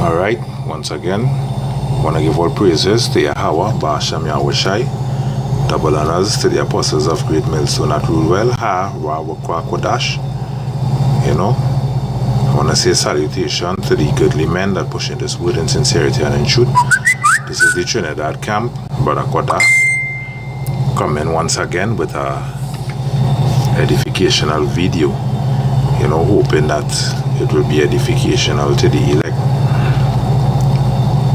Alright, once again, want to give all praises to Yahweh, Ba'ashem Yahushai, double honors to the apostles of Great Millstone that rule well, Kodash. You know, I want to say salutation to the godly men that pushing this word in sincerity and in truth. This is the Trinidad camp, Brother Koda, coming once again with a edificational video. You know, hoping that it will be edificational to the elect.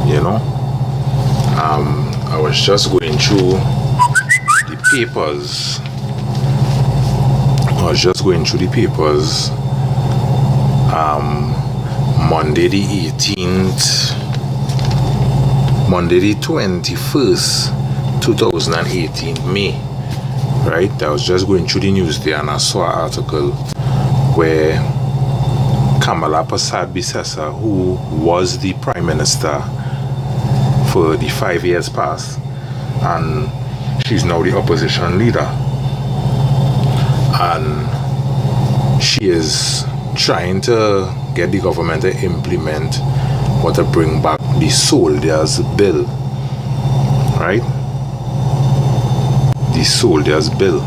You know, I was just going through the papers. Monday the 18th, Monday the 21st, 2018, May. Right? I was just going through the news there and I saw an article where Kamala Persad-Bissessar, who was the Prime Minister for the 5 years past, and she's now the opposition leader, and she is trying to get the government to implement or to bring back the soldiers bill, right? The soldiers bill.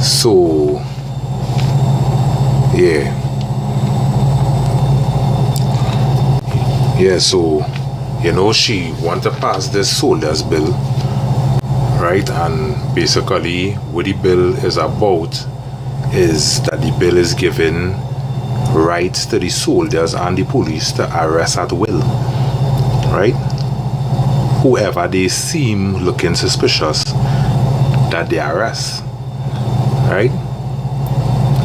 So so you know, she want to pass this soldiers bill, right? And basically what the bill is about is that the bill is giving rights to the soldiers and the police to arrest at will, right? Whoever they seem looking suspicious, that they arrest, right?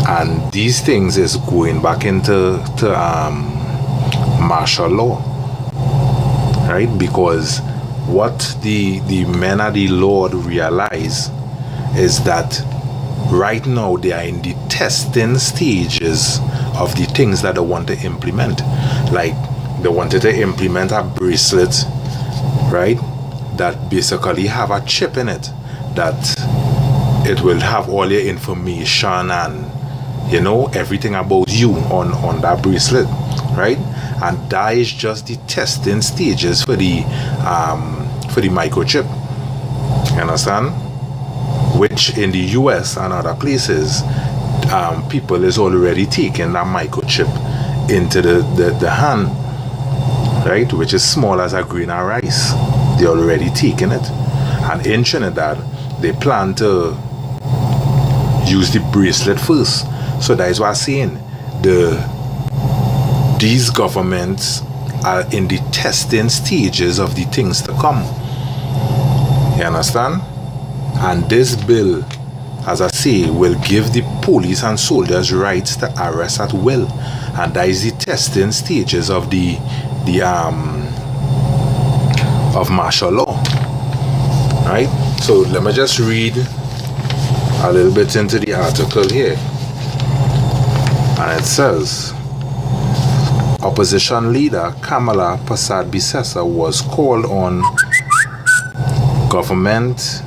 And these things is going back into martial law, right? Because what the men of the Lord realize is that right now they are in the testing stages of the things that they want to implement. Like they wanted to implement a bracelet, right, that basically have a chip in it, that it will have all your information and, you know, everything about you on that bracelet, right? And that is just the testing stages for the microchip. You understand? Which in the US and other places, people is already taking that microchip into the hand, right? Which is small as a grain of rice. They're already taking it. And in Trinidad, they plan to use the bracelet first. So that is what I'm saying. These governments are in the testing stages of the things to come. You understand? And this bill, as I say, will give the police and soldiers rights to arrest at will. And that is the testing stages of of martial law. Right? So let me just read a little bit into the article here. And it says, opposition leader Kamala Persad-Bissessar was called on government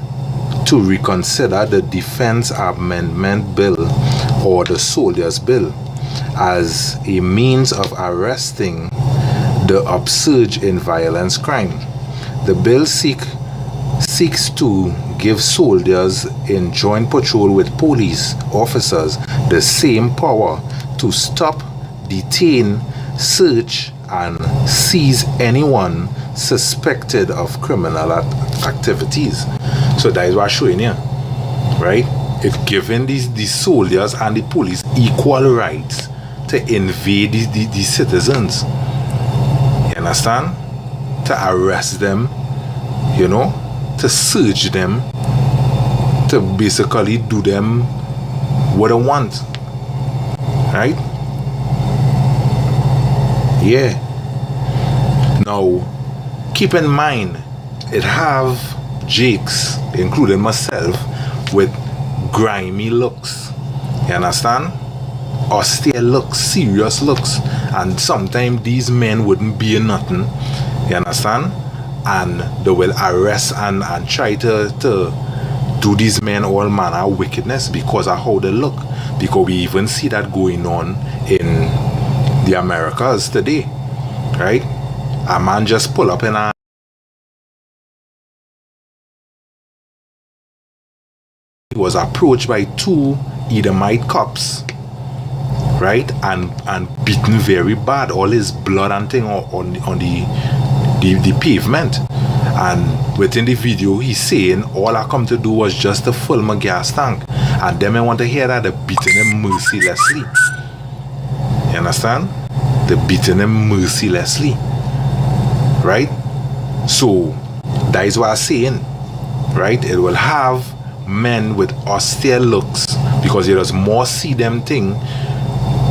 to reconsider the Defense Amendment Bill, or the Soldiers Bill, as a means of arresting the upsurge in violence crime. The bill seeks to give soldiers in joint patrol with police officers the same power to stop, detain, search and seize anyone suspected of criminal activities. So that is what I'm showing here, right? It's giving these soldiers and the police equal rights to invade these citizens. You understand? To arrest them, you know, to search them, to basically do them what they want, right? Yeah. Now, keep in mind, it have jakes, including myself, with grimy looks. You understand? Austere looks, serious looks. And sometimes these men wouldn't be in nothing. You understand? And they will arrest and try to do these men all manner of wickedness because of how they look. Because we even see that going on in the Americas today, right? A man just pull up in a he was approached by 2 Edomite cops, right, and beaten very bad, all his blood and thing on the pavement. And within the video, he's saying all I come to do was just to fill my gas tank, and them I want to hear that they're beating him mercilessly. You understand? They're beating him mercilessly, right? So that is what I'm saying, right? It will have men with austere looks, because there is more see them thing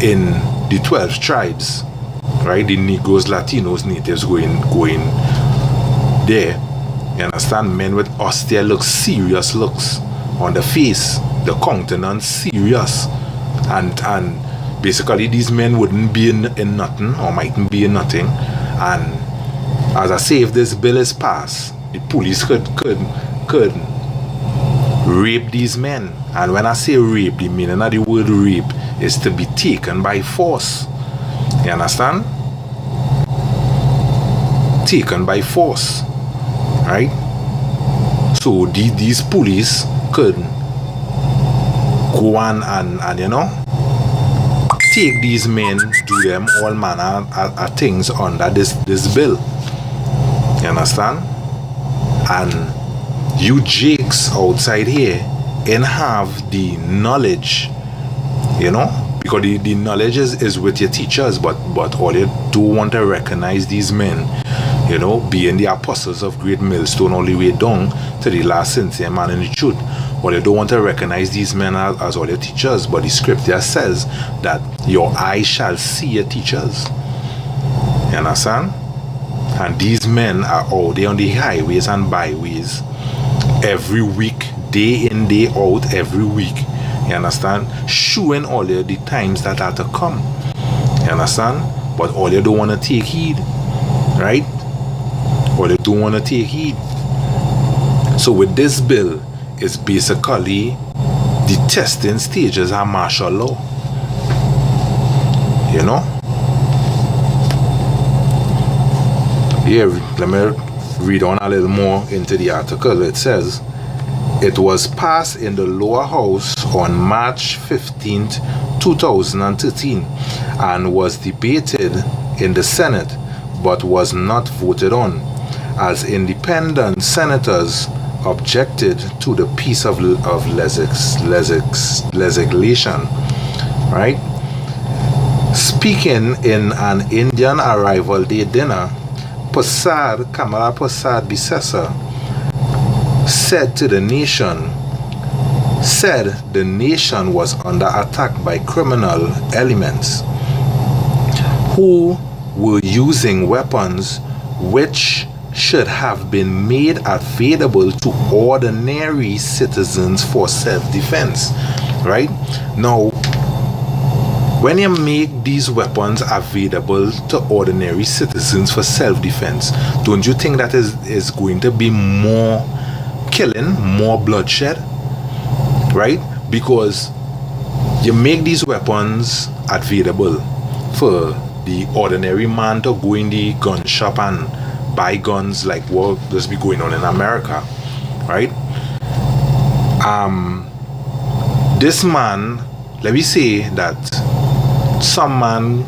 in the 12 tribes, right? The Negroes, Latinos, natives going there. You understand? Men with austere looks, serious looks on the face, the countenance serious, and basically these men wouldn't be in nothing, or mightn't be in nothing. And as I say, if this bill is passed, the police could rape these men. And when I say rape, the meaning of the word rape is to be taken by force. You understand? Taken by force, right? So these police could go on and you know, take these men, do them all manner of things under this bill. You understand? And you jakes outside here and have the knowledge, you know, because the knowledge is with your teachers, but all you do want to recognize these men, you know, being the apostles of great millstone all the way down to the last sincere man in the truth. Well, you don't want to recognize these men as all your teachers, but the scripture says that your eyes shall see your teachers. You understand? And these men are out there on the highways and byways every week, day in, day out, every week. You understand? Showing all you the times that are to come. You understand? But all you don't want to take heed. Right? All you don't want to take heed. So with this bill, it's basically the testing stages of martial law. You know? Here, let me read on a little more into the article. It says, it was passed in the lower house on March 15th, 2013 and was debated in the Senate but was not voted on, as independent senators objected to the piece of legislation. Right? Speaking in an Indian Arrival Day dinner, Kamala Prasad Bisesa said the nation was under attack by criminal elements who were using weapons which should have been made available to ordinary citizens for self-defense. Right? Now, when you make these weapons available to ordinary citizens for self-defense, don't you think that is going to be more killing, more bloodshed? Right? Because you make these weapons available for the ordinary man to go in the gun shop and buy guns like what does be going on in America. Right? This man, let me say that some man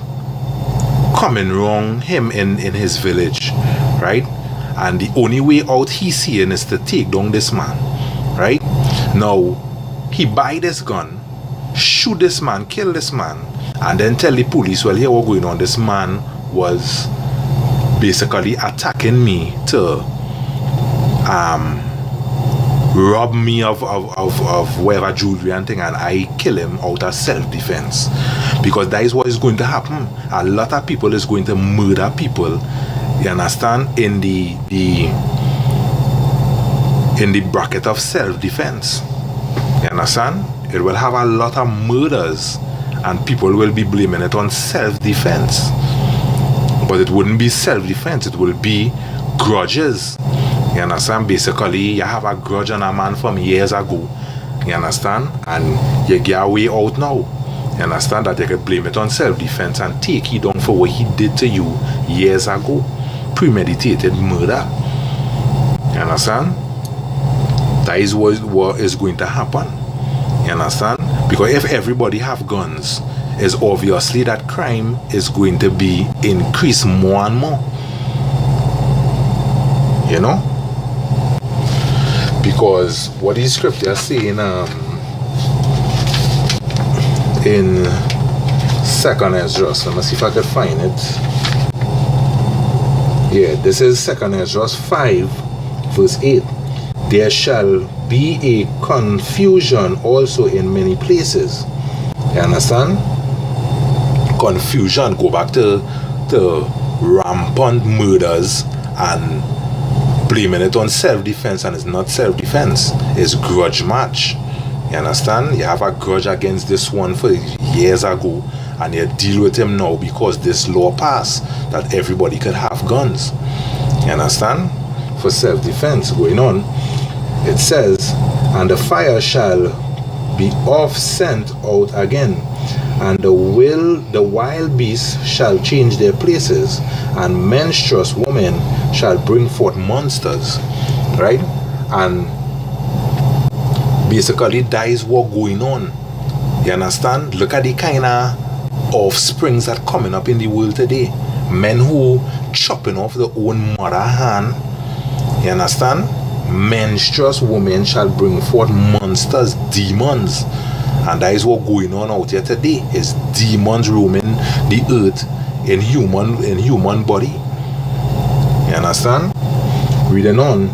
coming wrong him in his village, right? And the only way out he's seeing is to take down this man, right? Now, he buy this gun, shoot this man, kill this man, and then tell the police, well, here what's going on. This man was basically attacking me to rob me of whatever jewelry and thing, and I kill him out of self-defense. Because that is what is going to happen. A lot of people is going to murder people, you understand, in the bracket of self-defense. You understand? It will have a lot of murders and people will be blaming it on self-defense. But it wouldn't be self-defense, it will be grudges. You understand? Basically, you have a grudge on a man from years ago. You understand? And you get away out now. You understand? That you could blame it on self-defense and take it down for what he did to you years ago. Premeditated murder. You understand? That is what is going to happen. You understand? Because if everybody have guns, it's obviously that crime is going to be increased more and more. You know? Because what these scriptures say in 2nd Ezra, let me see if I can find it. Yeah, this is 2nd Ezra 5 verse 8. There shall be a confusion also in many places. You understand? Confusion, go back to rampant murders and blaming it on self-defense, and it's not self-defense, it's grudge match. You understand? You have a grudge against this one for years ago, and you deal with him now because this law passed that everybody could have guns. You understand? For self-defense going on, it says, and the fire shall be off sent out again, and the wild beasts shall change their places, and menstruous women shall bring forth monsters. Right? And basically that is what going on. You understand? Look at the kind of offsprings that coming up in the world today. Men who chopping off their own mother hand. You understand? Menstruous women shall bring forth monsters, demons. And that is what going on out here today. Is demons roaming the earth in human body. You understand? Reading on.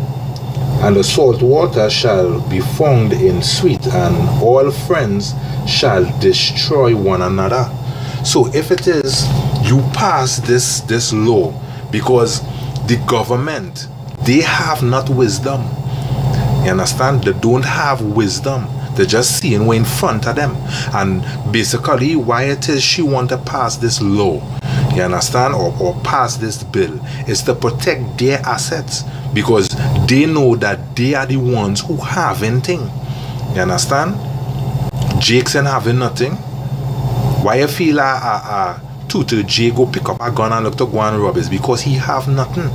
And the salt water shall be found in sweet, and all friends shall destroy one another. So if it is you pass this law because the government, they have not wisdom. You understand? They don't have wisdom. They're just seeing what in front of them. And basically why it is she want to pass this law, you understand, or pass this bill, is to protect their assets, because they know that they are the ones who have anything. You understand? Jake's ain't having nothing. Why you feel a tutor Jake go pick up a gun and look to go and rob is because he have nothing.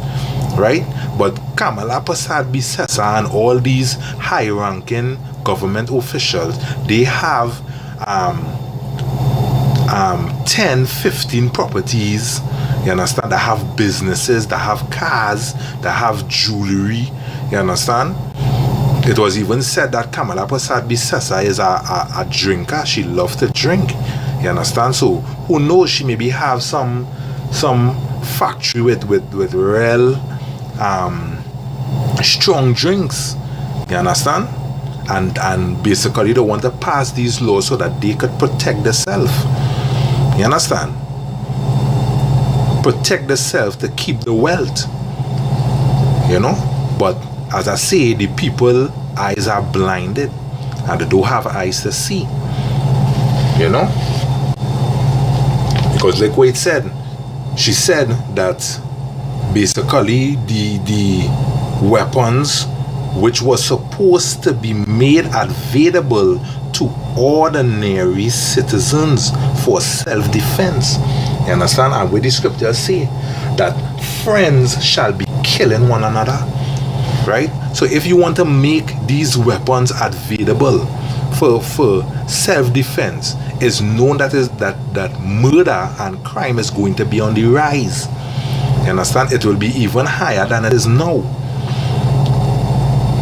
Right? But Kamala Persad-Bissessar and all these high-ranking government officials, they have 10, 15 properties, you understand, that have businesses, that have cars, that have jewelry, you understand? It was even said that Kamala Persad-Bissessar is a drinker. She loves to drink, you understand? So who knows, she maybe have some factory with real strong drinks, you understand? And basically they want to pass these laws so that they could protect themselves. You understand? Protect themselves to keep the wealth. You know? But as I say, the people eyes are blinded and they don't have eyes to see. You know? Because like what it said, she said that basically the weapons which was supposed to be made available to ordinary citizens for self-defense. You understand? And where the scriptures say that friends shall be killing one another. Right? So if you want to make these weapons available for self-defense, it's known that murder and crime is going to be on the rise. You understand? It will be even higher than it is now.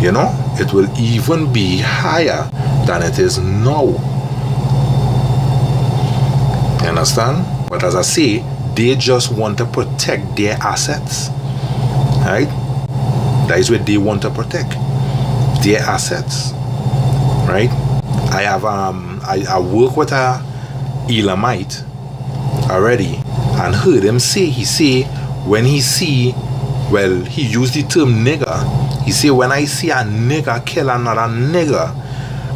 You know, it will even be higher than it is now. You understand? But as I say, they just want to protect their assets. Right? That is what they want to protect. Their assets. Right? I have I work with a Elamite already, and heard him say, when he see, well, he used the term nigger. He say, when I see a nigger kill another nigger,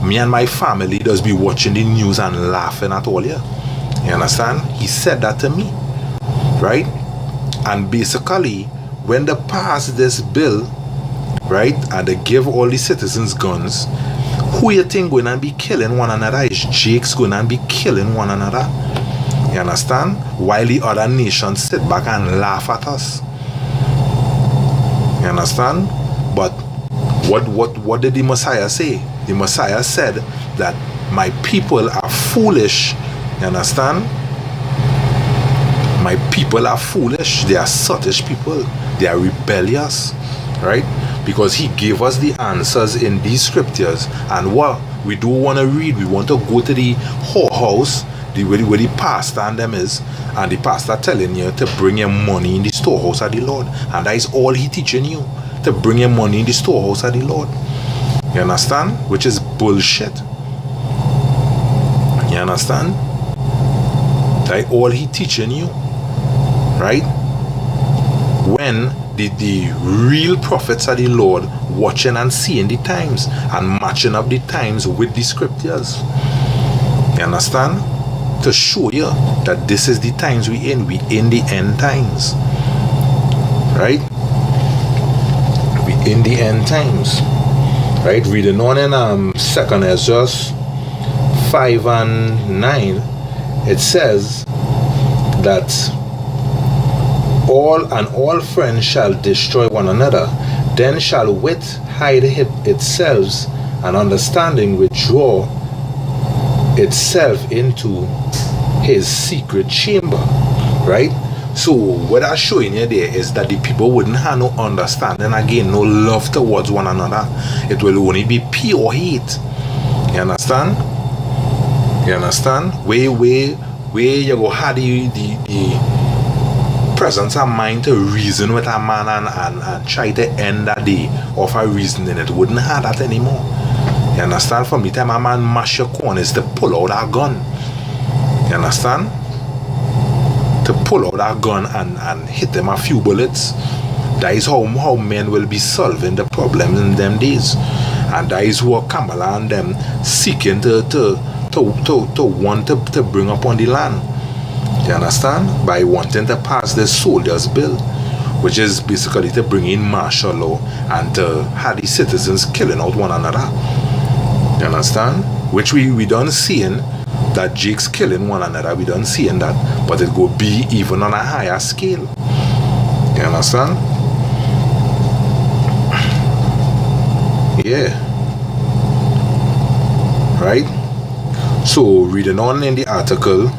me and my family does be watching the news and laughing at all, yeah. You understand? He said that to me. Right? And basically, when they pass this bill, right, and they give all the citizens guns, Who you think going to be killing one another? Is Jake's going to be killing one another? You understand? While the other nations sit back and laugh at us. You understand? But what did the Messiah say? The Messiah said that my people are foolish. You understand? My people are foolish. They are sottish people. They are rebellious. Right? Because he gave us the answers in these scriptures. And what we do want to read, we want to go to the whorehouse, where the pastor and them is, and the pastor telling you to bring your money in the storehouse of the Lord. And that is all he teaching you, to bring your money in the storehouse of the Lord. You understand? Which is bullshit. You understand? That all he teaching you. Right? When the real prophets of the Lord watching and seeing the times and matching up the times with the scriptures. You understand? To show you that this is the times we in the end times. Right? We in the end times. Right? Reading on in 2nd Ezra 5 and 9, it says that all friends shall destroy one another. Then shall wit hide itself, and understanding withdraw itself into his secret chamber. Right? So what I'm showing you there is that the people wouldn't have no understanding again, no love towards one another. It will only be pure hate. You understand? You understand? Where you go have the presence of mind to reason with a man and try to end that day of a reasoning. It wouldn't have that anymore. You understand? From the time a man mash your corners to pull out a gun. You understand? To pull out a gun and hit them a few bullets. That is how men will be solving the problems in them days. And that is what Kamala and them seeking to want to bring upon the land. You understand? By wanting to pass the soldiers bill, which is basically to bring in martial law and to have the citizens killing out one another. You understand? Which we don't seeing that Jake's killing one another. We don't seeing that, but it will be even on a higher scale. You understand? Yeah. Right? So reading on in the article,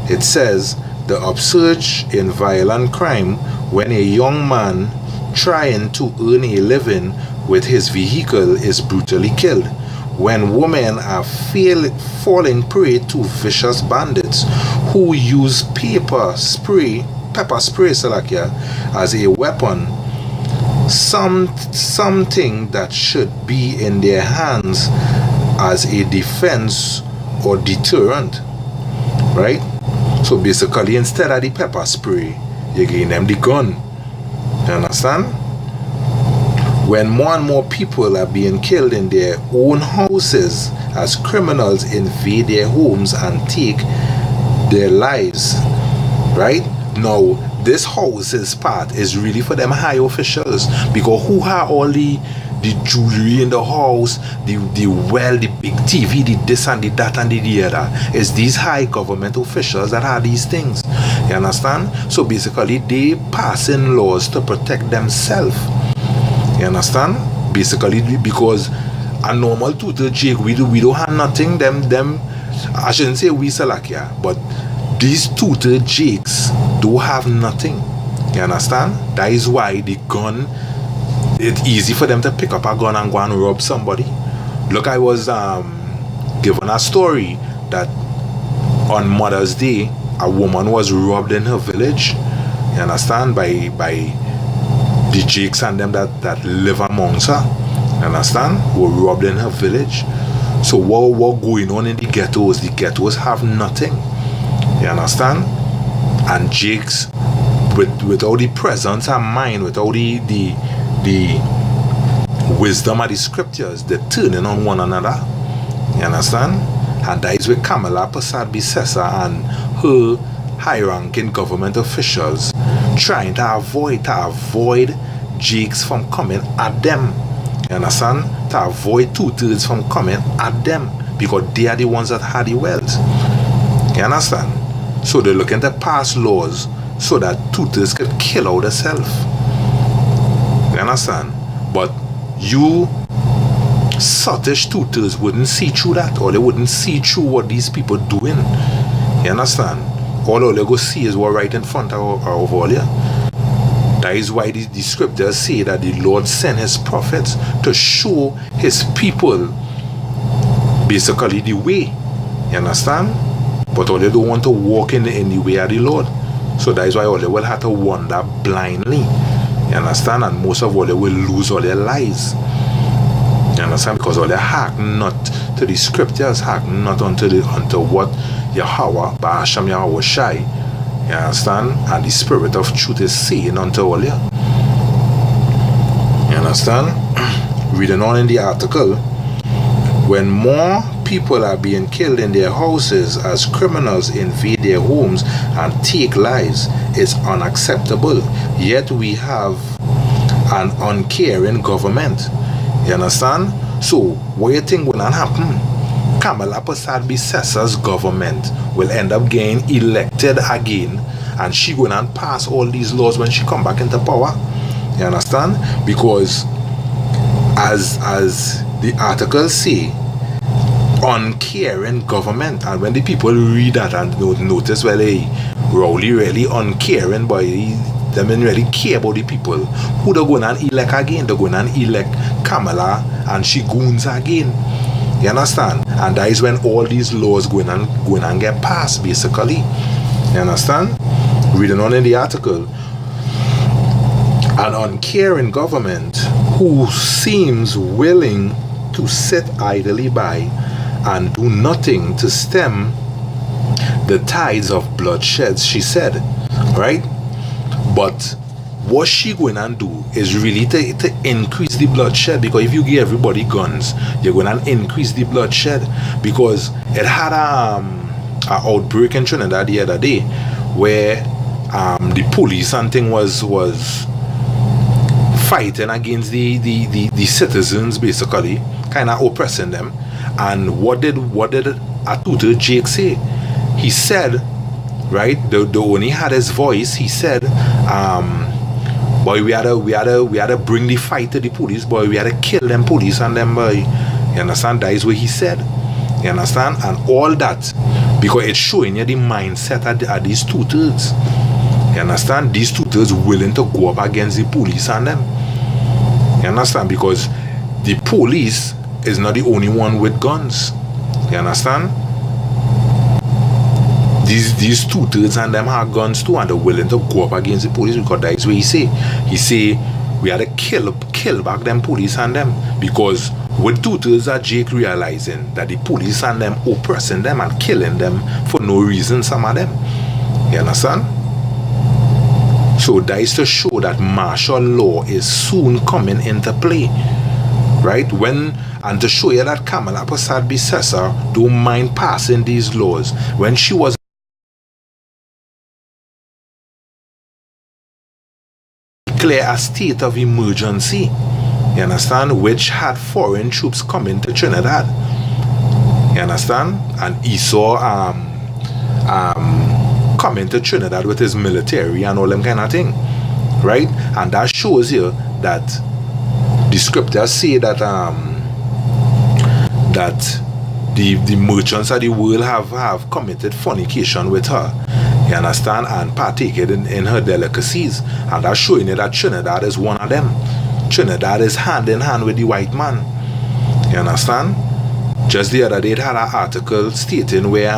it says the upsurge in violent crime when a young man trying to earn a living with his vehicle is brutally killed, when women are falling prey to vicious bandits who use pepper spray as a weapon, something that should be in their hands as a defense or deterrent. Right? So basically, instead of the pepper spray, you give them the gun. You understand? When more and more people are being killed in their own houses as criminals invade their homes and take their lives. Right? Now, this houses part is really for them high officials, because who have all the jewelry in the house, the big TV, the this and the that and the other. It's these high government officials that have these things. You understand? So basically, they passing laws to protect themselves. You understand? Basically, because a normal tutor Jake, we don't have nothing. Them I shouldn't say we Salakia, but these tutor Jakes don't have nothing. You understand? That is why the gun, it's easy for them to pick up a gun and go and rob somebody. Look, I was given a story that on Mother's Day, a woman was robbed in her village. You understand? By the Jakes and them that live amongst her. You understand? Were robbed in her village. So what going on in the ghettos? The ghettos have nothing. You understand? And Jakes, with all the presence of mind, with all the wisdom of the scriptures, they're turning on one another. You understand? And that is where Kamala Prasad Bisesa and her high-ranking government officials trying to avoid Jakes from coming at them. You understand? To avoid 2/3 from coming at them, because they are the ones that had the wealth. You understand? So they're looking to pass laws so that 2/3 could kill out themselves. You understand? But you sottish 2/3 wouldn't see through that, or they wouldn't see through what these people doing. You understand? All they go see is what right in front of all here. That is why the scriptures say that the Lord sent his prophets to show his people basically the way. You understand? But all they don't want to walk in the way of the Lord. So that is why all they will have to wander blindly. You understand? And most of all they will lose all their lives. You understand? Because all they hearken not to the scriptures, hearken not unto what Yahweh, Ba'asham Yahweh Shai, you understand? And the Spirit of truth is saying unto all you. You understand? Reading on in the article, when more people are being killed in their houses as criminals invade their homes and take lives, it's unacceptable. Yet we have an uncaring government. You understand? So, what you think will not happen? Kamala Persad-Bissessa's government will end up getting elected again, and she going to pass all these laws when she come back into power. You understand? Because as the articles say, uncaring government. And when the people read that and notice, well, hey, Rowley really uncaring, but they don't really care about the people. Who they going to elect again? They're going to elect Kamala and she goons again. You understand? And that is when all these laws going and get passed, basically. You understand? Reading on in the article, an uncaring government who seems willing to sit idly by and do nothing to stem the tides of bloodshed, she said, right? But what she going to do is really to increase the bloodshed, because if you give everybody guns, you're going to increase the bloodshed. Because it had an outbreak in Trinidad the other day where the police and thing was fighting against the citizens, basically, kind of oppressing them. And what did Atutu Jake say? He said, right, the only had his voice, he said, boy, we had to bring the fight to the police, boy, we had to kill them police and them, boy. You understand? That is what he said. You understand? And all that, because it's showing you the mindset of these 2/3. You understand? These 2/3 willing to go up against the police and them. You understand? Because the police is not the only one with guns. You understand? These 2/3 and them have guns too, and they're willing to go up against the police, because that is what he say. He say we had to kill back them police and them, because with 2/3 are Jake realizing that the police and them oppressing them and killing them for no reason, some of them. You understand? So that is to show that martial law is soon coming into play, right? And to show you that Kamala Persad-Bissessa don't mind passing these laws. When she was declare a state of emergency, you understand, which had foreign troops coming to Trinidad. You understand? And Esau coming to Trinidad with his military and all them kind of thing, right? And that shows you that the scriptures say that that the merchants of the world have committed fornication with her, you understand, and partaken in her delicacies. And that's showing you that Trinidad is one of them. Trinidad is hand in hand with the white man. You understand? Just the other day it had an article stating where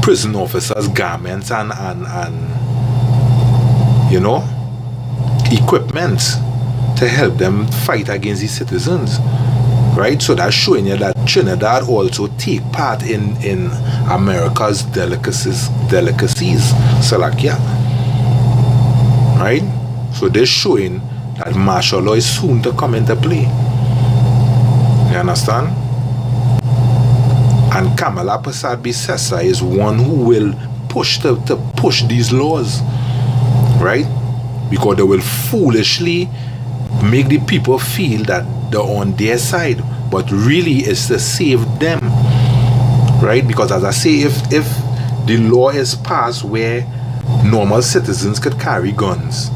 prison officers' garments and you know, equipment to help them fight against the citizens, right? So that's showing you that Trinidad also take part in America's delicacies, so like, yeah, right? So they're showing that martial law is soon to come into play. You understand? And Kamala Prasad Bisesa is one who will push to push these laws, right? Because they will foolishly make the people feel that they're on their side, but really it's to save them, right? Because as I say, if the law is passed where normal citizens could carry guns,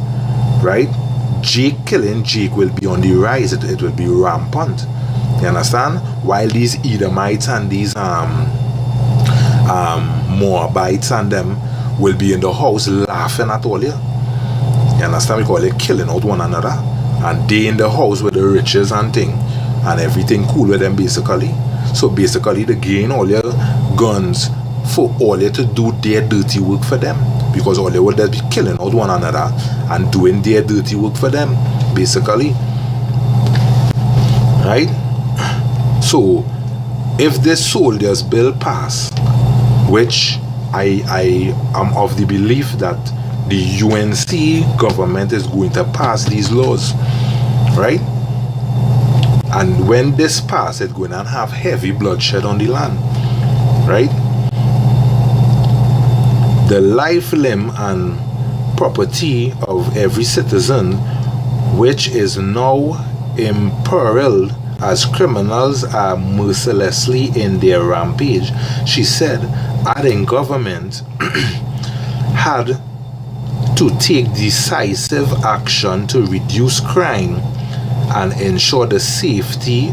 right? Killing Jake will be on the rise. It will be rampant. You understand? While these Edomites and these Moabites and them will be in the house laughing at all you. You understand? Because they're killing out one another, and they in the house with the riches and thing, and everything cool with them basically. So basically they gain all your guns for all you to do their dirty work for them, because all they will be killing out one another and doing their dirty work for them basically, right? So if this soldiers bill pass, which I am of the belief that the UNC government is going to pass these laws, right? And when this pass, it's going to have heavy bloodshed on the land, right? The life, limb, and property of every citizen, which is now imperiled as criminals are mercilessly in their rampage, she said, adding government had to take decisive action to reduce crime and ensure the safety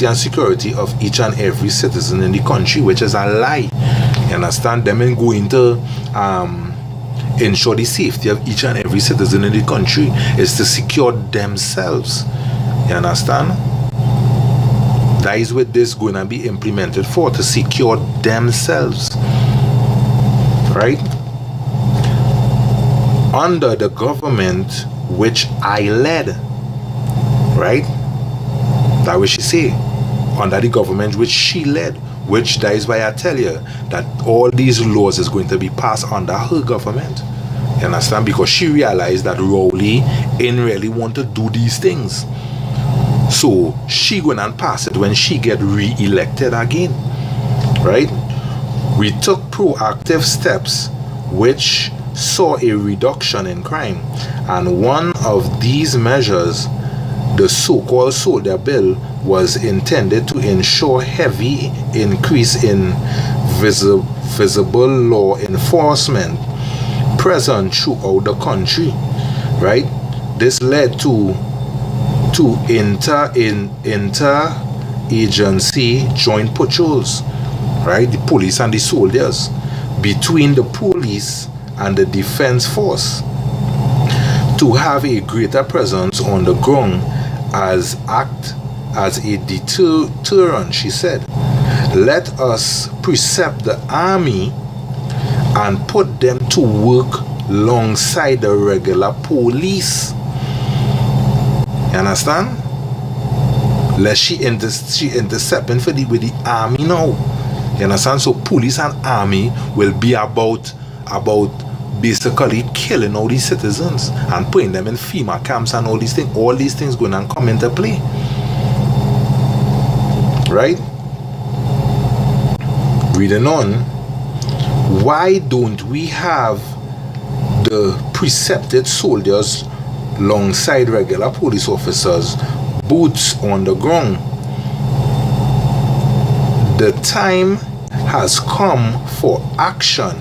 and security of each and every citizen in the country, which is a lie. You understand? Them ain't going to ensure the safety of each and every citizen in the country. Is to secure themselves. You understand? That is what this going to be implemented for, to secure themselves, right? Under the government which I led, right? That what she say. Under the government which she led, which that is why I tell you that all these laws is going to be passed under her government. You understand? Because she realized that Rowley ain't really want to do these things. So she gonna pass it when she get re-elected again, right? We took proactive steps which saw a reduction in crime, and one of these measures, the so-called Soldier Bill, was intended to ensure heavy increase in visible law enforcement present throughout the country, right? This led to inter-agency joint patrols, right? The police and the soldiers, between the police and the defense force, to have a greater presence on the ground as act as a deterrent, she said. Let us precept the army and put them to work alongside the regular police. You understand? Let she intercepting with the army now. You understand? So police and army will be about basically killing all these citizens and putting them in FEMA camps and all these things. All these things going to come into play, right? Reading on. Why don't we have the precepted soldiers alongside regular police officers, boots on the ground? The time has come for action,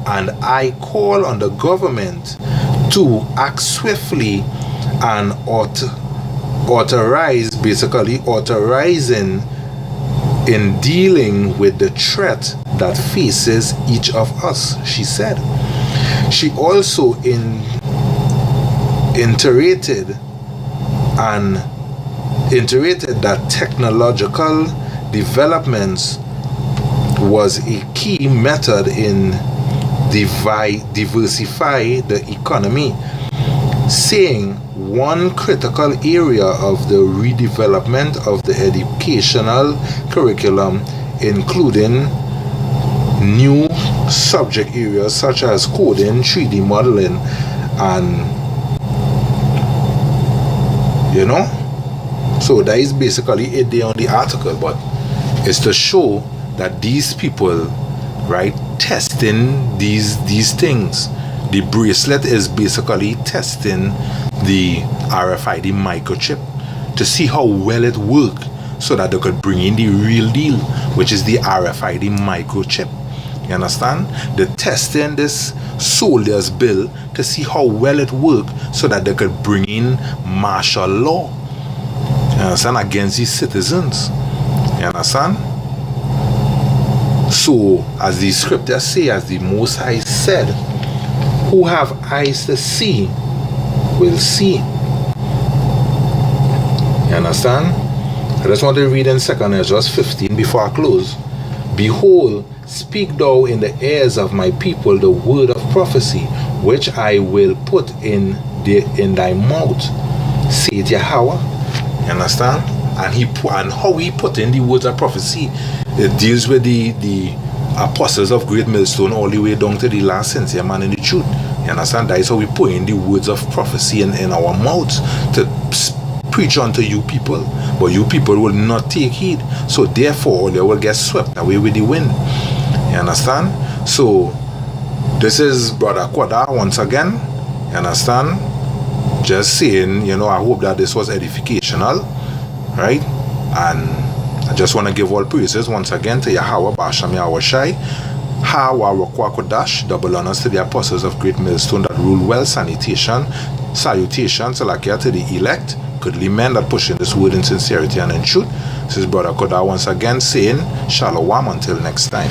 and I call on the government to act swiftly and authorizing in dealing with the threat that faces each of us, she said. She also iterated that technological developments was a key method in diversify the economy, saying one critical area of the redevelopment of the educational curriculum, including new subject areas such as coding, 3D modeling, and so that is basically it there on the article. But is to show that these people, right, testing these things. The bracelet is basically testing the RFID microchip to see how well it works, so that they could bring in the real deal, which is the RFID microchip. You understand? They're testing this soldier's bill to see how well it works, so that they could bring in martial law, you understand, against these citizens. You understand? So, as the scriptures say, as the Most High said, who have eyes to see will see. You understand? I just want to read in 2 Ezra 15 before I close. Behold, speak thou in the ears of my people the word of prophecy, which I will put in thy mouth, saith Yahweh. You understand? And how he put in the words of prophecy, it deals with the apostles of Great Millstone all the way down to the last sincere man in the truth. You understand? That is how we put in the words of prophecy in our mouths to preach unto you people, but you people will not take heed. So therefore they will get swept away with the wind. You understand? So this is Brother Quada once again. You understand? Just saying, I hope that this was edificational, right? And I just want to give all praises once again to Yahweh Basham Yahweh Shai, Hawa Rokwa Kodash, double honors to the apostles of Great Millstone that rule well, salutations Salakia to the elect, goodly men that push in this word in sincerity and in truth. This is Brother Koda once again saying, Shalom until next time.